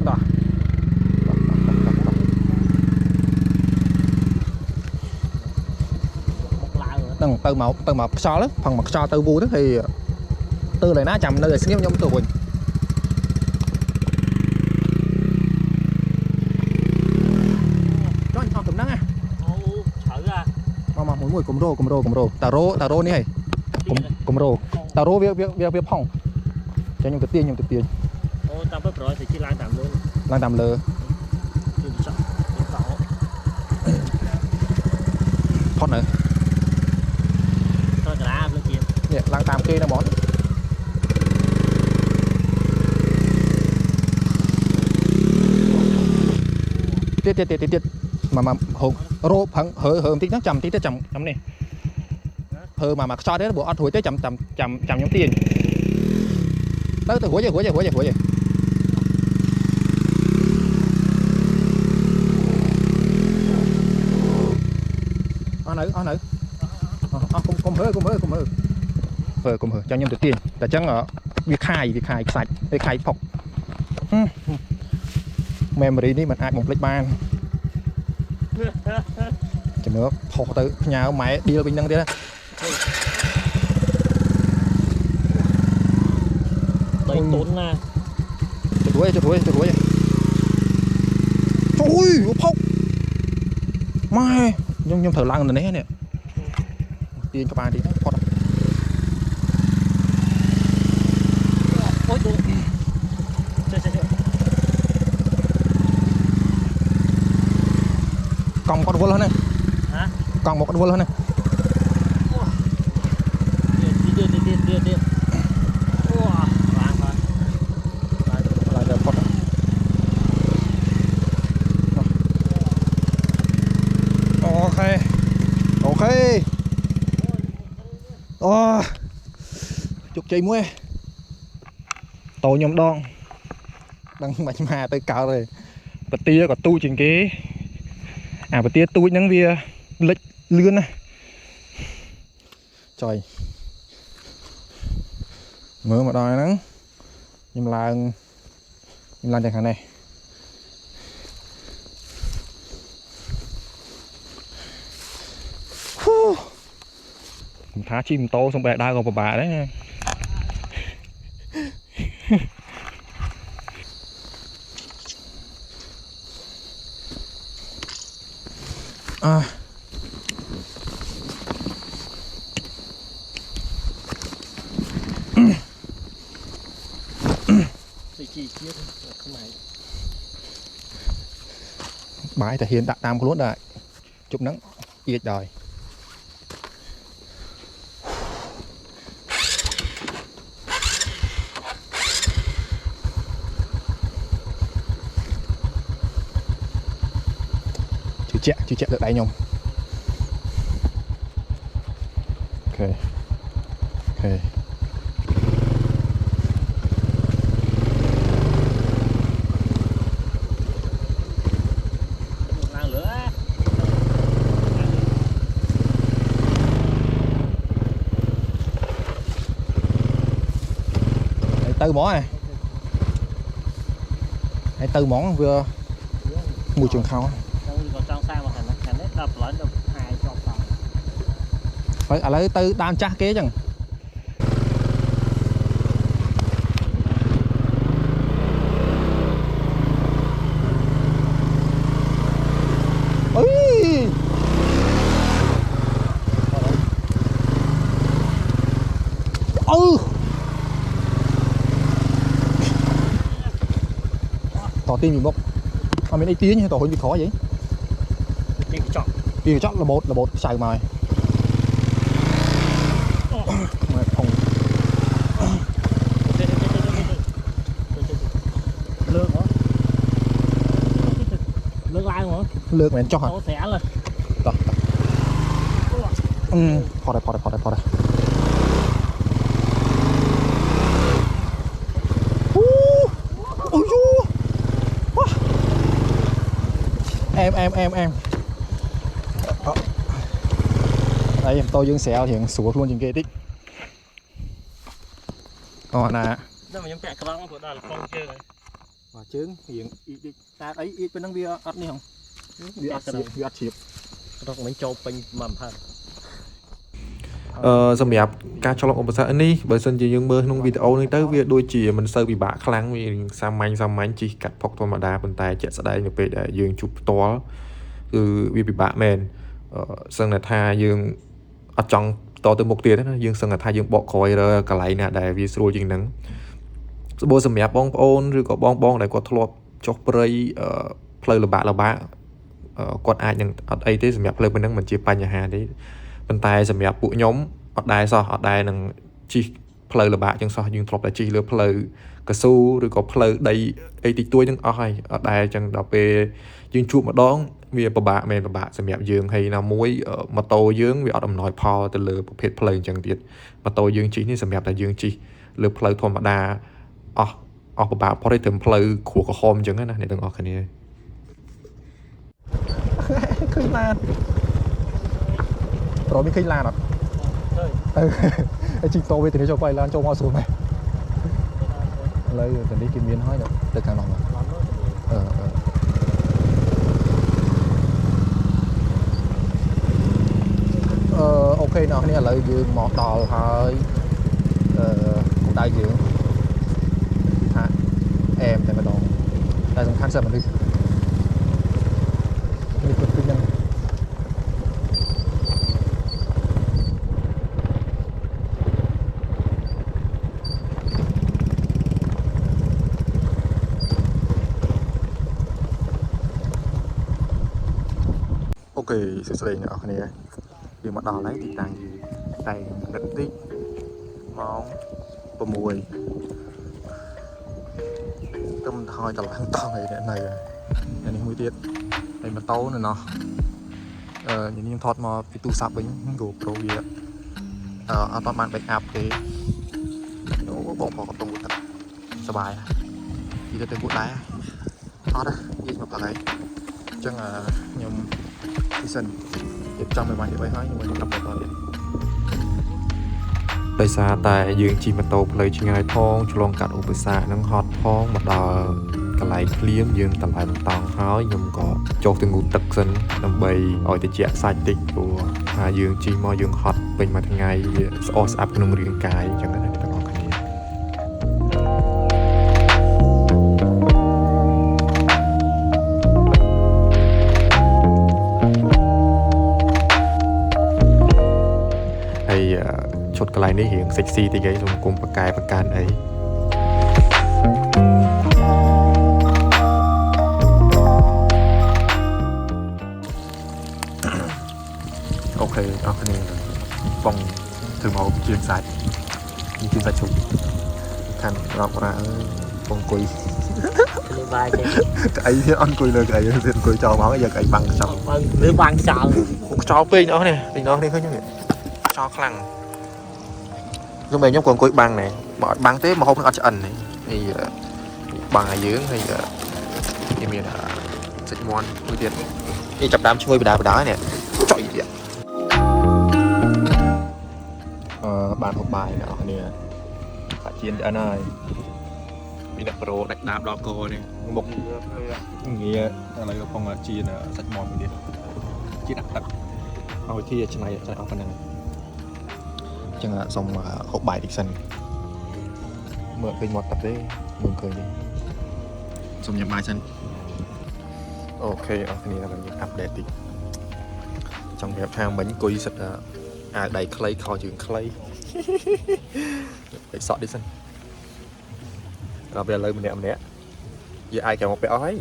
đó từng từ màu so đó phần mặt so từ vui đó thì từ lại ná chầm nơi xin nhóm từ mình cho họ cầm nắng à mà mỗi người cùng rô tà rô này cùng rô tà rô việc phong cho những cái tiền tao bớt rồi thì chỉ lang tạm luôn lang tạm lơ thoát nữa thôi cả lên kia nè lang tạm kia nó bón tiết mà hồn rô phẳng hở tí nó chầm tí tới chầm này hở mà cho đấy bộ ăn thổi tới chầm nhóm tiền tới từ hủa vậy ăn nữ cùng hở cho nhóm tiền là chẳng ở việc khai sạch việc khai phọc memory នេះมันអាចបំភ្លេចបានជំនួសផុសទៅផ្ញើម៉ែឌីលវិញហ្នឹងទៀតណា đầy tốn na จุดไว้ជួយផុសម៉ែខ្ញុំត្រូវឡើងទៅនេះនេះទាញក្បាលតិចផុត ôi đúng chơi កង់គាត់វល់ហ្នឹង hả កង់មកគាត់វល់ហ្នឹង đi wow vàng rồi ឡើងទៅផុតអូខេអូជោគជ័យមួយតោខ្ញុំដងដឹងមិនមកទៅកោតទេបទាក៏ទូចជាងគេអាបទាទូចហ្នឹងវាលិចលឿនណាចុយមើលមកដល់ហ្នឹងខ្ញុំឡើងទៅខាងនេះខ្ញុំថាជិះម៉ូតូសំបែដើរក៏ពិបាកដែរchỉ chiết không này បាយតែហ៊ានដាក់តាមខ្លួនដែរជប់ហ្នឹងអៀចដល់ជឿជាក់លើដៃខ្ញុំអូខេ nào nữa tư mỏ này hãy tư món vừa mùi trường khâu còn trong sang mà thành đấy đập lớn được 2 trong phòng phải à lấy tư đam chắc kế chẳng tỏ tim bị bốc mà mình đi tiếng như tỏ hơi bị khó vậy tìm chọn là bột xài mài mà không lương lai hả lược mình cho hả xẻ lên đó phò đây ôi chú em đây em tôi dương xéo thì sủa luôn trên kia tích nè đó mà nhóm bẹt cái băng của đó là con chơi này mà trứng hiện ta ấy ít bên năng bia ăn đi không bia ăn chip đó mình châu pin mầm hơn សម្រាប់ការឆ្លងឧបសគ្គនេះបើសិនជាយើងមើលក្នុងវីដេអូនេះទៅវាដូចជាមិនសូវពិបាកខ្លាំងវាសាមញ្ញជិះកាត់ផុកធម្មតាប៉ុន្តែជាក់ស្ដែងនៅពេលដែលយើងជួបផ្ទាល់គឺវាពិបាកមែនសឹងតែថាយើងអត់ចង់តទៅមុខទៀតណាយើងសឹងតែថាយើងបកក្រោយរើកន្លែងណាដែលវាស្រួលជាងហ្នឹងស្បូរសម្រាប់បងប្អូនឬក៏បងដែលគាត់ធ្លាប់ចុះព្រៃផ្លូវលំបាកគាត់អាចនឹងអត់អីទេសម្រាប់ផ្លូវហ្នឹងមិនជាបញ្ហាទេប៉ុន្តែសម្រាប់ពួកខ្ញុំអត់ដែរនឹងជិះផ្លូវលំបាកចឹងសោះយើងធ្លាប់តែជិះលើផ្លូវកស៊ូឬក៏ផ្លូវដីអីតិចតួចហ្នឹងអស់ហើយអត់ដែរចឹងដល់ពេលយើងជួបម្ដងវាពិបាកមែនពិបាកសម្រាប់យើងហើយណាមួយម៉ូតូយើងវាអត់អំណោយផលទៅលើប្រភេទផ្លូវអញ្ចឹងទៀតម៉ូតូយើងជិះនេះសម្រាប់តែយើងជិះលើផ្លូវធម្មតាអស់ពិបាកផុតទៅផ្លូវគ្រួក្រហមអញ្ចឹងណាអ្នកទាំងអស់គ្នាឃើញឡានប្រហែលឃើញឡានអត់ជីតូវាទៅចូលបាយឡានចូលមកស្រួលមែន lấy từ đi kim miến hỏi được từ càng lòng ok nó này là dương một đò hơi cũng đại dương hả em tại mà đòn đại dùng khăn sợ mà đi nhân ok sự sửa nhỏ này dương một đò lấy thì tăng gì tay đứt tí món bò mùi tâm thôi tao làm to này này mũi tiết này mà tấu này nó những những thọt mà cái tu sạp với những gỗ pro gì á an toàn bạn backup thì nó bộ vào cái tông thật sờ bài chỉ là tên bút đá thọt á gì mà phải chắc là nhầm season tiếp trong mấy bài thì phải nói nhưng mà không tập được ដោយសារតែយើងជិះម៉ូតូផ្លូវឆ្ងាយផងឆ្លងកាត់ឧបសគ្គនឹងហត់ផងមកដល់កន្លែងភ្លាមយើងតម្លៃបន្តង់ហើយខ្ញុំក៏ចុះទៅងូតទឹកសិនដើម្បីឲ្យត្រជាក់សាច់តិចព្រោះថាយើងជិះមកយើងហត់ពេញមួយថ្ងៃវាស្អកស្អាប់ក្នុងរាងកាយអញ្ចឹងណាបងប្អូនគ្នាហើយឈុតកន្លែងនេះរៀង sexy តិចឯងសូមគុំបកកែបកានអីអូខេអរគ្នាបងធ្វើមកជឿនសាច់ជឿនសាច់ជុំខាន់រកប្រាអើយបងអង្គុយ Đi bay chứ. ក្អីទៀតអត់អង្គុយលើក្អីទៀតអង្គុយចោលមកយកក្អីបាំងខ្យល់ Vâng, lưới băng chào. ខ្យល់ពេកអស់នេះទីនោះនេះឃើញទេខ្យល់ខ្លាំងខ្ញុំខ្ញុំក៏អង្គុយបាំងដែរបើអត់បាំងទេមកហូបនឹងអត់ឆ្អិននេះបាំងឲ្យយើងហើយគេមានសាច់មាន់មួយទៀតនេះចាប់ដើមឈ្ងុយបដានេះចុយទៀតបានហូបបាយអ្នកនរគ្នាបាក់ជៀនឆ្អិនហើយមានអ្នកប្រូដាច់ដាបដល់កនេះមុខងាឥឡូវកំពុងជៀនសាច់មាន់មួយទៀតជៀនដាក់ទឹកឲ្យធីច្នៃអស់ប៉ុណ្ណឹងចឹងសូមហូបបាយតិចសិនមើលឃើញមាត់ទឹកទេមើលឃើញទេសូមញ៉ាំបាយសិនអូខេអរគ្នាខ្ញុំអាប់ដេតតិចចង់ប្រាប់ថាមិញអង្គុយសិតអាវដៃខ្លីខោជើងខ្លីពេកសក់តិចសិនដល់ពេលឥឡូវម្នាក់យកអាយកែមកពាក់អស់ហើយ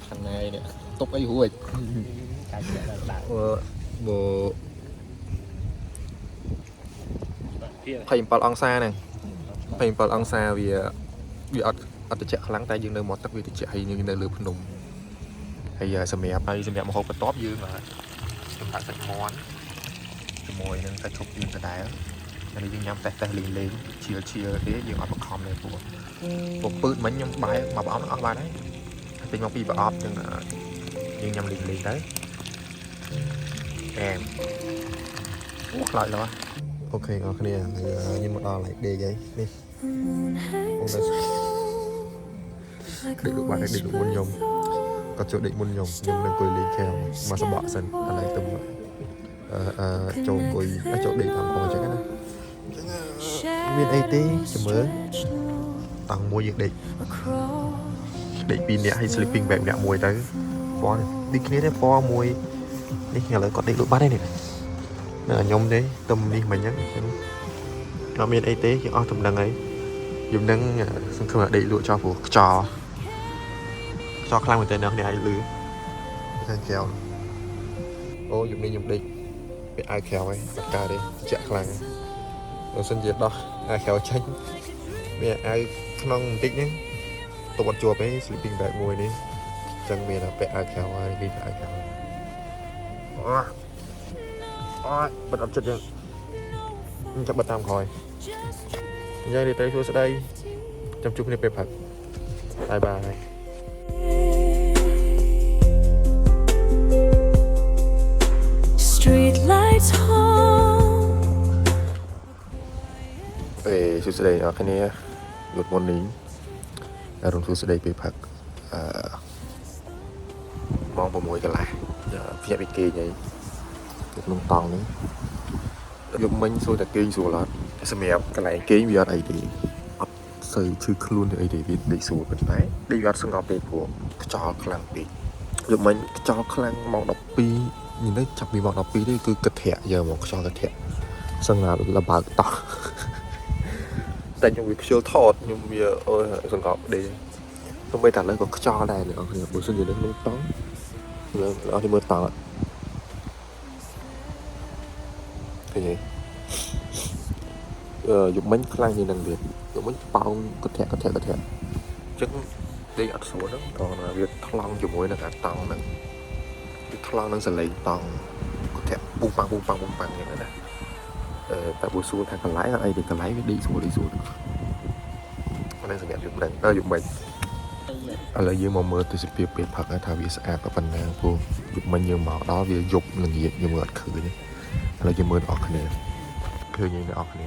ខាងណែនេះតុបអីរួច Cái chuyện là đạo. 27 អង្សាហ្នឹង27អង្សាវាអត់ត្រជាក់ខ្លាំងតែយើងនៅមាត់ទឹកវាត្រជាក់ហើយយើងនៅលើភ្នំហើយសម្រាប់ម្ហូបបន្ទាប់យើងខ្ញុំដាក់សាច់មាន់ជាមួយនឹងសាច់ឈុកយើងដដែលហើយយើងញ៉ាំតេះលេងឈៀលទេយើងអត់បង្ខំទេព្រោះពពើមិញខ្ញុំបាយមកប្រអប់អស់បានហើយទិញមកពីប្រអប់យើងញ៉ាំលេងទៅអែមអូខ្លោចឡើយអូខេអរគ្នាខ្ញុំមកដល់ហើយដេកហើយនេះបងដេកលោកបាត់ដេកលោកមុនខ្ញុំក៏ចូលដេកមុនខ្ញុំនឹងអង្គុយលេងខែមកសបកសិនឥឡូវទៅចូលអង្គុយចូលដេកតាមបងអញ្ចឹងណាមានអីទេចាំមើលតាំងមួយយើងដេក2នាក់ហើយ sleeping bag ម្នាក់មួយទៅពណ៌នេះគ្នាទេពណ៌មួយនេះឥឡូវគាត់ដេកលក់បាត់ហើយនេះនៅខ្ញុំទេទុំនេះមិញហ្នឹងអត់មានអីទេយើងអស់ទំនឹងហើយយំនឹងសង្ឃឹមថាដេកលក់ចោលព្រោះខ្យល់ខ្លាំងមែនតើអ្នកនេះឲ្យលឺខាងកែវអូយំនេះខ្ញុំដេកពាក់អាវក្រៅហើយអត់កើតទេជាក់ខ្លាំងបើសិនជាដោះអាវក្រៅចាញ់មានអាវក្នុងបន្តិចហ្នឹងទៅអត់ជាប់ទេ sleeping bag មួយនេះអញ្ចឹងមានតែពាក់អាវក្រៅហើយនេះអាវក្រៅបិទអត់ចិត្តយើងចាប់បិទតាមក្រោយនិយាយទៅសួស្ដីចាំជួបគ្នាពេលព្រឹកបាយបាយ Street lights home. សួស្ដីអ្នកគ្នា Good morning រំសួរស្ដីពេលផឹកម៉ោង 6 កន្លះភ្ញាក់ពីគេងអីក្នុងតង់នេះយប់មិញសួរតែគេងស្រួលអត់សម្រាប់កន្លែងគេងវាអត់អីទេអត់សូវឈឺខ្លួនទេអីទេវាដេកស្រួលប៉ុន្តែដេកវាអត់សង្កត់ពេកព្រោះខ្យល់ខ្លាំងពេកយប់មិញខ្យល់ខ្លាំងម៉ោង 12 នេះចាប់ពីម៉ោង 12 ទេគឺកធាក់យកមកខ្យល់កធាក់សឹងណាលបើកតោះតែខ្ញុំវាខ្ជិលថតខ្ញុំវាអូយសង្កត់ដេកទៅបីតែលើក៏ខ្យល់ដែរអ្នកនរគ្នាបើសិនជានៅក្នុងតង់លើអត់ទីមើលតង់ឃើញទេយប់មិញខ្លាំងជាងនឹងទៀតយប់មិញប៉ោងកធាក់អញ្ចឹងដេកអត់ស្រួលហ្នឹងតោះវាថ្លង់ជាមួយនឹងអាតង់ហ្នឹងវាថ្លង់នឹងសលេងតង់កធាក់ពុំប៉ាំងយ៉ាងហ្នឹងណាតែបើសួរថាកន្លែងអត់អីទេកន្លែងវាដេកស្រួលហ្នឹងសម្រាប់យប់មិញយប់មិញឥឡូវយើងមកមើលទស្សនវិជ្ជាពេលផឹកថាវាស្អាតប៉ុណ្ណាព្រោះយប់មិញយើងមកដល់វាយប់ល្ងាចយើងមើលអត់ឃើញឥឡូវយើងមើលដល់គ្នាឃើញយើងដល់គ្នា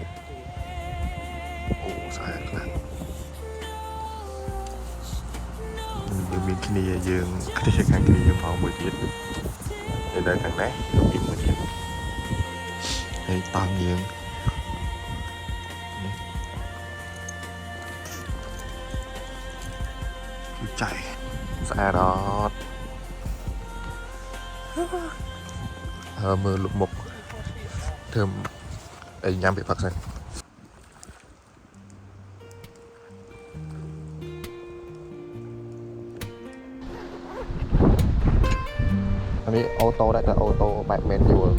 អូស្អាតខ្លាំងយើងមានគ្នាយើងគ្នាខាងគ្នាយើងមកមួយទៀតនៅខាងនេះមានមួយទៀតហើយតង់យើងចៃស្អាតអត់មើលលុបមុខធ្វើអីញ៉ាំពីផឹកសិនអានេះអូតូដែរតែអូតូបែបមែនយួរ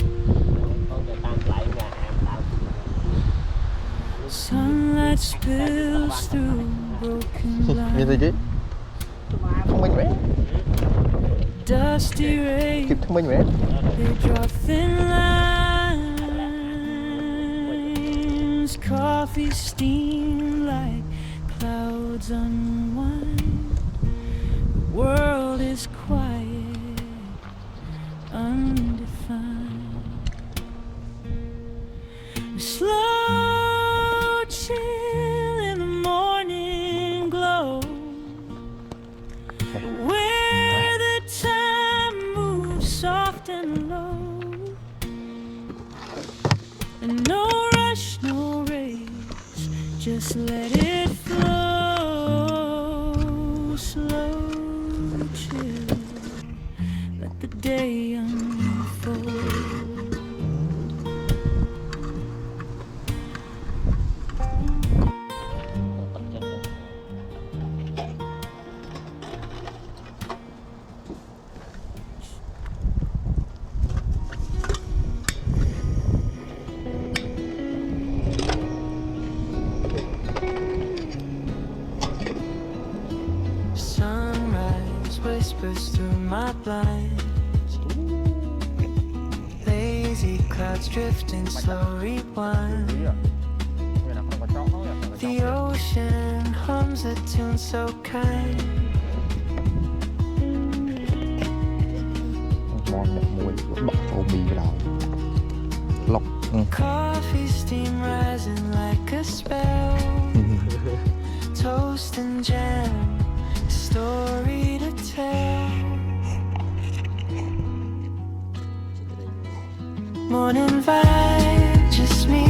Sunlight spills through broken មាន lights. អីគេថ្មិញមែន Dusty rain, គិតថ្មិញមែន they draw thin lines. Coffee steam like clouds unwind. The world is quiet, undefined. A slow chill in the morning glow. Where the time moves soft and low, and no rush, no race, just let it flow. Slow chill, let the day unfold. Sunrise whispers through my blinds. Lazy clouds drifting, slow rewind. The ocean hums a tune so kind. មកអ្នកមួយបក់អូមីដល់ឡុក Coffee steam rising like a spell. Toast and jam, story to tell. Morning vibe, just me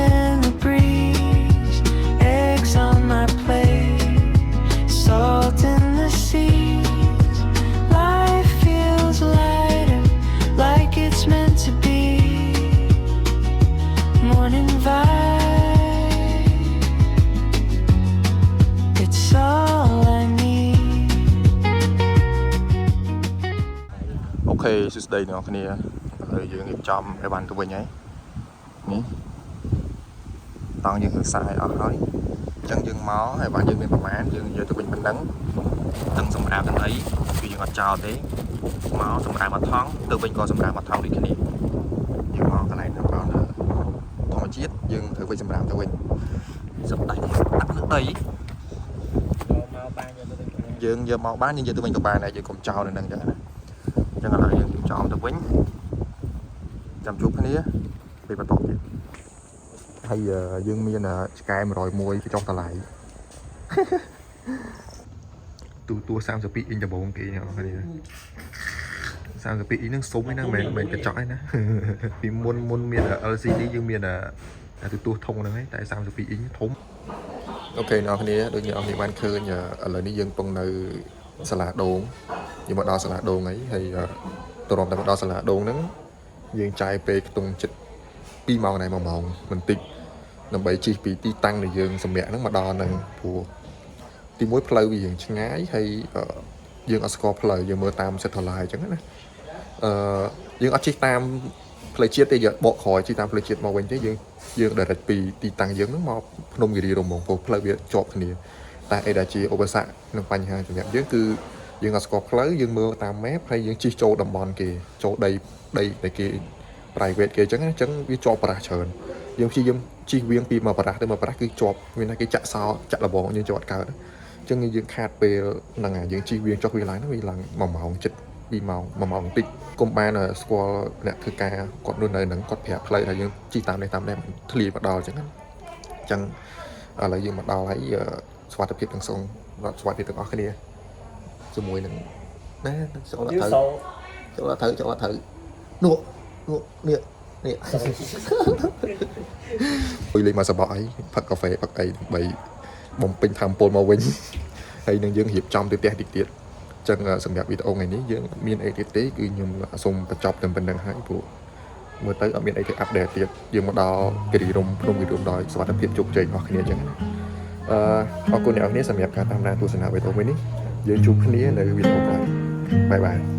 and the breeze. Eggs on my plate, salt in the seas. Life feels lighter, like it's meant to be. Morning vibe, it's all I need. អូខេសួស្តីអ្នកនរគ្នាឥឡូវយើងរៀបចំឲ្យបានទៅវិញហើយនេះតង់យើងគឺសាយអស់ហើយអញ្ចឹងយើងមកហើយបានយើងមានប្រមាណយើងយកទៅវិញប៉ុណ្ណឹងទាំងសម្រាប់ទាំងអីគឺយើងអត់ចោលទេមកសម្រាប់មកថងទៅវិញក៏សម្រាប់មកថងដូចគ្នាយើងមកកន្លែងទៅប្រោធម្មជាតិយើងធ្វើវិញសម្រាប់ទៅវិញសម្ដេចដាក់លើដីយើងយកមកបានយើងយកទៅវិញក៏បានដែរយើងកុំចោលនៅនឹងចឹងណាអញ្ចឹងឥឡូវយើងចោលទៅវិញចាំជួបគ្នាពេលបន្តទៀតហើយយើងមានឆ្កែ101ចុះតម្លៃ tua 32 inch ដំបងគេអ្នកនរគ្នា32 inch ហ្នឹងសុំឯណាមិនកញ្ចក់ឯណា ពីមុនមាន LCD យើងមានទូទួធំហ្នឹងឯងតែ32 inch ធំអូខេអ្នកនរគ្នាដូចអ្នកនរគ្នាបានឃើញឥឡូវនេះយើងកំពុងនៅសាលាដូងយើងមកដល់សាលាដូងហើយទរំតែមកដល់សាលាដូងហ្នឹងយើងចាយពេលខ្ទង់ចិត្ត2ម៉ោងដែរ1ម៉ោងបន្តិចដើម្បីជិះពីទីតាំងដែលយើងសម្រាកហ្នឹងមកដល់ហ្នឹងព្រោះទីមួយផ្លូវវាយើងឆ្ងាយហើយយើងអត់ស្គាល់ផ្លូវយើងមើលតាម satellite អញ្ចឹងណាយើងអត់ជិះតាមផ្លូវជាតិទេយើងបកក្រោយជិះតាមផ្លូវជាតិមកវិញទេយើង direct ពីទីតាំងយើងហ្នឹងមកភ្នំគិរីរម្យព្រោះផ្លូវវាជាប់គ្នាតែអីដែលជាឧបសគ្គនិងបញ្ហាសម្រាប់យើងគឺយើងអត់ស្គាល់ផ្លូវយើងមើលតាម map ហើយយើងជិះចូលតំបន់គេចូលដីដែលគេ private គេអញ្ចឹងវាជាប់ប្រាស់ច្រើនយើងព្យាយាមជិះវៀងពីមកប្រាស់ទៅមកប្រាស់គឺជាប់មានតែគេចាក់សោចាក់លបងយើងជាប់អត់កើតអញ្ចឹងយើងខាតពេលហ្នឹងហើយយើងជិះវៀងចុះវាឡើងហ្នឹងវាឡើង1ម៉ោងចិត្ត2ម៉ោង1ម៉ោងបន្តិចកុំបានស្គាល់អ្នកធ្វើការគាត់នោះនៅហ្នឹងគាត់ប្រាប់ផ្លូវថាយើងជិះតាមនេះធ្លាមកដល់អញ្ចឹងឥឡូវយើងមកដល់ហើយសុវត្ថិភាពទាំងសងរដ្ឋសុវត្ថិភាពទាំងអស់គ្នាជាមួយនឹងណាចូលទៅនោះនេះអុយលេងមកសបកអីផឹកកាហ្វេផឹកអីដើម្បីបំពេញធម៌ពលមកវិញហើយនឹងយើងរៀបចំទៅផ្ទះតិចទៀតចឹងសម្រាប់វីដេអូថ្ងៃនេះយើងមានអីទៀតទេគឺខ្ញុំសូមបញ្ចប់តែប៉ុណ្្នឹងហើយព្រោះមើលទៅអត់មានអីទៅអាប់ដេតទៀតយើងមកដល់គិរីរម្យភ្នំគិរីរម្យដោយសុវត្ថិភាពជោគជ័យរបស់គ្នាចឹងអរគុណអ្នកនរគ្នាសម្រាប់ការតាមដានទស្សនាវីដេអូនេះយើងជួបគ្នានៅវីដេអូក្រោយបាយ